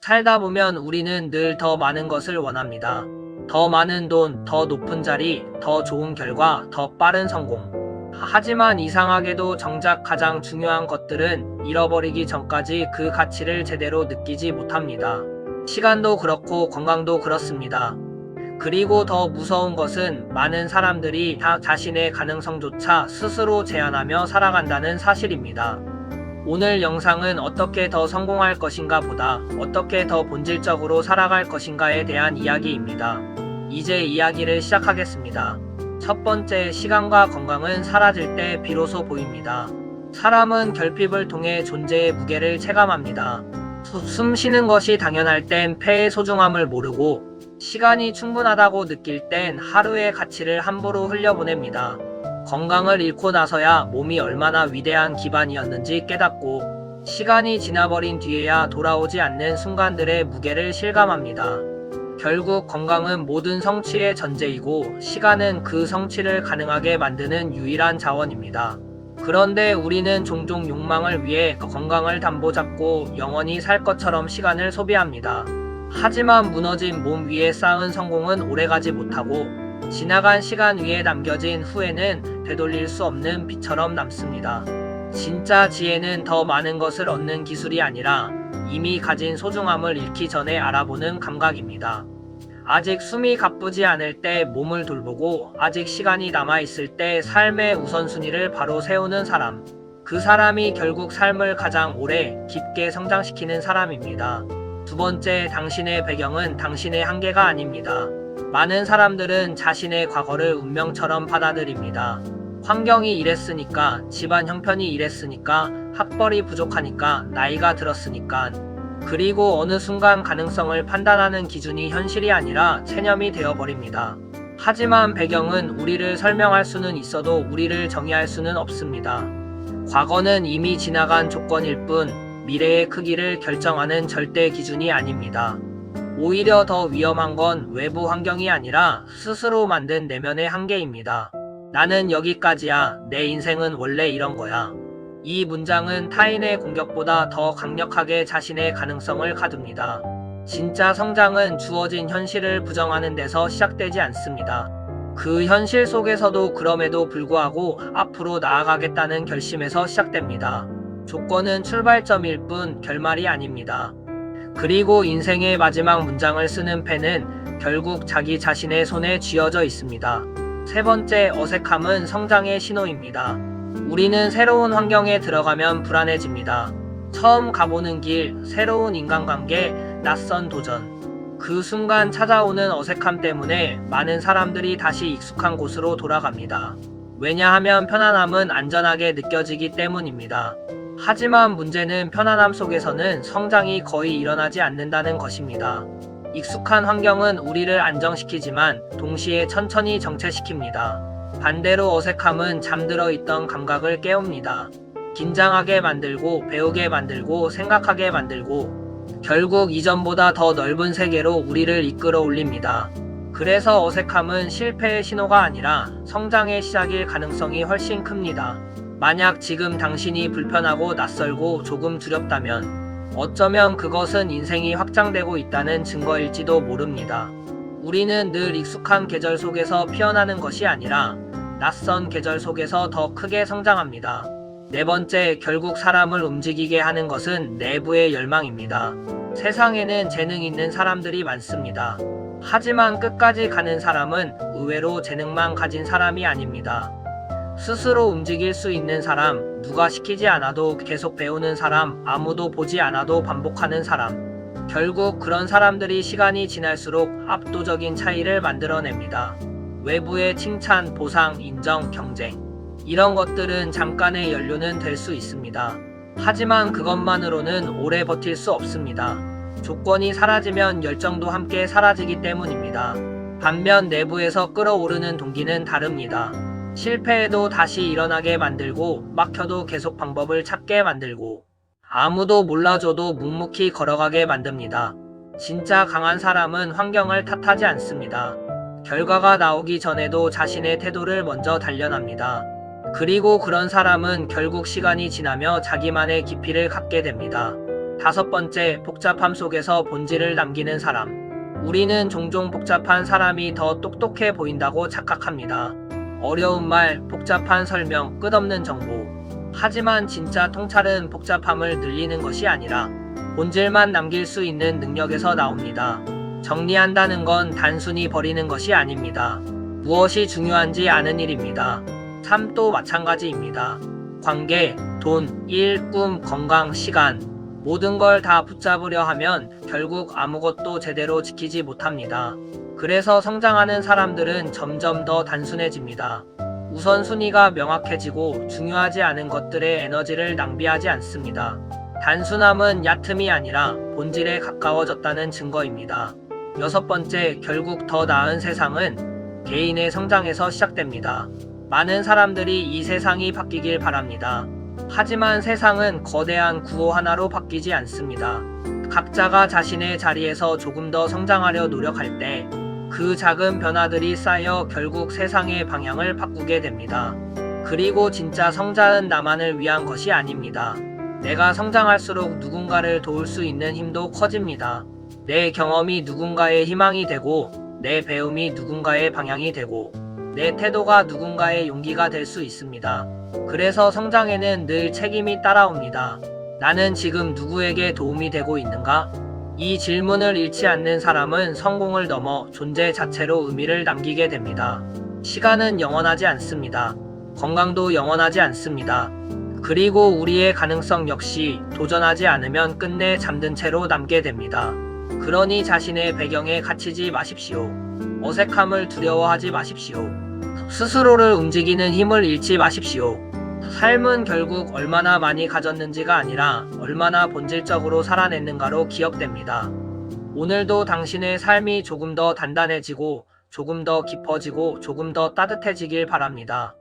살다 보면 우리는 늘 더 많은 것을 원합니다. 더 많은 돈, 더 높은 자리, 더 좋은 결과, 더 빠른 성공. 하지만 이상하게도 정작 가장 중요한 것들은 잃어버리기 전까지 그 가치를 제대로 느끼지 못합니다. 시간도 그렇고 건강도 그렇습니다. 그리고 더 무서운 것은 많은 사람들이 다 자신의 가능성조차 스스로 제한하며 살아간다는 사실입니다. 오늘 영상은 어떻게 더 성공할 것인가 보다 어떻게 더 본질적으로 살아갈 것인가에 대한 이야기입니다. 이제 이야기를 시작하겠습니다. 첫 번째, 시간과 건강은 사라질 때 비로소 보입니다. 사람은 결핍을 통해 존재의 무게를 체감합니다. 숨 쉬는 것이 당연할 땐 폐의 소중함을 모르고, 시간이 충분하다고 느낄 땐 하루의 가치를 함부로 흘려보냅니다. 건강을 잃고 나서야 몸이 얼마나 위대한 기반이었는지 깨닫고, 시간이 지나버린 뒤에야 돌아오지 않는 순간들의 무게를 실감합니다. 결국 건강은 모든 성취의 전제이고, 시간은 그 성취를 가능하게 만드는 유일한 자원입니다. 그런데 우리는 종종 욕망을 위해 건강을 담보 잡고 영원히 살 것처럼 시간을 소비합니다. 하지만 무너진 몸 위에 쌓은 성공은 오래가지 못하고, 지나간 시간 위에 남겨진 후회는 되돌릴 수 없는 빛처럼 남습니다. 진짜 지혜는 더 많은 것을 얻는 기술이 아니라 이미 가진 소중함을 잃기 전에 알아보는 감각입니다. 아직 숨이 가쁘지 않을 때 몸을 돌보고, 아직 시간이 남아있을 때 삶의 우선순위를 바로 세우는 사람. 그 사람이 결국 삶을 가장 오래 깊게 성장시키는 사람입니다. 두 번째, 당신의 배경은 당신의 한계가 아닙니다. 많은 사람들은 자신의 과거를 운명처럼 받아들입니다. 환경이 이랬으니까, 집안 형편이 이랬으니까, 학벌이 부족하니까, 나이가 들었으니까. 그리고 어느 순간 가능성을 판단하는 기준이 현실이 아니라 체념이 되어버립니다. 하지만 배경은 우리를 설명할 수는 있어도 우리를 정의할 수는 없습니다. 과거는 이미 지나간 조건일 뿐, 미래의 크기를 결정하는 절대 기준이 아닙니다. 오히려 더 위험한 건 외부 환경이 아니라 스스로 만든 내면의 한계입니다. 나는 여기까지야. 내 인생은 원래 이런 거야. 이 문장은 타인의 공격보다 더 강력하게 자신의 가능성을 가둡니다. 진짜 성장은 주어진 현실을 부정하는 데서 시작되지 않습니다. 그 현실 속에서도 그럼에도 불구하고 앞으로 나아가겠다는 결심에서 시작됩니다. 조건은 출발점일 뿐 결말이 아닙니다. 그리고 인생의 마지막 문장을 쓰는 펜은 결국 자기 자신의 손에 쥐어져 있습니다. 세 번째, 어색함은 성장의 신호입니다. 우리는 새로운 환경에 들어가면 불안해집니다. 처음 가보는 길, 새로운 인간관계, 낯선 도전. 그 순간 찾아오는 어색함 때문에 많은 사람들이 다시 익숙한 곳으로 돌아갑니다. 왜냐하면 편안함은 안전하게 느껴지기 때문입니다. 하지만 문제는 편안함 속에서는 성장이 거의 일어나지 않는다는 것입니다. 익숙한 환경은 우리를 안정시키지만 동시에 천천히 정체시킵니다. 반대로 어색함은 잠들어 있던 감각을 깨웁니다. 긴장하게 만들고, 배우게 만들고, 생각하게 만들고, 결국 이전보다 더 넓은 세계로 우리를 이끌어 올립니다. 그래서 어색함은 실패의 신호가 아니라 성장의 시작일 가능성이 훨씬 큽니다. 만약 지금 당신이 불편하고 낯설고 조금 두렵다면 어쩌면 그것은 인생이 확장되고 있다는 증거일지도 모릅니다. 우리는 늘 익숙한 계절 속에서 피어나는 것이 아니라 낯선 계절 속에서 더 크게 성장합니다. 네 번째, 결국 사람을 움직이게 하는 것은 내부의 열망입니다. 세상에는 재능 있는 사람들이 많습니다. 하지만 끝까지 가는 사람은 의외로 재능만 가진 사람이 아닙니다. 스스로 움직일 수 있는 사람, 누가 시키지 않아도 계속 배우는 사람, 아무도 보지 않아도 반복하는 사람. 결국 그런 사람들이 시간이 지날수록 압도적인 차이를 만들어냅니다. 외부의 칭찬, 보상, 인정, 경쟁. 이런 것들은 잠깐의 연료는 될 수 있습니다. 하지만 그것만으로는 오래 버틸 수 없습니다. 조건이 사라지면 열정도 함께 사라지기 때문입니다. 반면 내부에서 끌어오르는 동기는 다릅니다. 실패해도 다시 일어나게 만들고, 막혀도 계속 방법을 찾게 만들고, 아무도 몰라줘도 묵묵히 걸어가게 만듭니다. 진짜 강한 사람은 환경을 탓하지 않습니다. 결과가 나오기 전에도 자신의 태도를 먼저 단련합니다. 그리고 그런 사람은 결국 시간이 지나며 자기만의 깊이를 갖게 됩니다. 5번째, 복잡함 속에서 본질을 남기는 사람. 우리는 종종 복잡한 사람이 더 똑똑해 보인다고 착각합니다. 어려운 말, 복잡한 설명, 끝없는 정보. 하지만 진짜 통찰은 복잡함을 늘리는 것이 아니라 본질만 남길 수 있는 능력에서 나옵니다. 정리한다는 건 단순히 버리는 것이 아닙니다. 무엇이 중요한지 아는 일입니다. 삶도 마찬가지입니다. 관계, 돈, 일, 꿈, 건강, 시간, 모든 걸 다 붙잡으려 하면 결국 아무것도 제대로 지키지 못합니다. 그래서 성장하는 사람들은 점점 더 단순해집니다. 우선순위가 명확해지고 중요하지 않은 것들에 에너지를 낭비하지 않습니다. 단순함은 얕음이 아니라 본질에 가까워졌다는 증거입니다. 6번째, 결국 더 나은 세상은 개인의 성장에서 시작됩니다. 많은 사람들이 이 세상이 바뀌길 바랍니다. 하지만 세상은 거대한 구호 하나로 바뀌지 않습니다. 각자가 자신의 자리에서 조금 더 성장하려 노력할 때 그 작은 변화들이 쌓여 결국 세상의 방향을 바꾸게 됩니다. 그리고 진짜 성장은 나만을 위한 것이 아닙니다. 내가 성장할수록 누군가를 도울 수 있는 힘도 커집니다. 내 경험이 누군가의 희망이 되고, 내 배움이 누군가의 방향이 되고, 내 태도가 누군가의 용기가 될 수 있습니다. 그래서 성장에는 늘 책임이 따라옵니다. 나는 지금 누구에게 도움이 되고 있는가? 이 질문을 잃지 않는 사람은 성공을 넘어 존재 자체로 의미를 남기게 됩니다. 시간은 영원하지 않습니다. 건강도 영원하지 않습니다. 그리고 우리의 가능성 역시 도전하지 않으면 끝내 잠든 채로 남게 됩니다. 그러니 자신의 배경에 갇히지 마십시오. 어색함을 두려워하지 마십시오. 스스로를 움직이는 힘을 잃지 마십시오. 삶은 결국 얼마나 많이 가졌는지가 아니라 얼마나 본질적으로 살아냈는가로 기억됩니다. 오늘도 당신의 삶이 조금 더 단단해지고 조금 더 깊어지고 조금 더 따뜻해지길 바랍니다.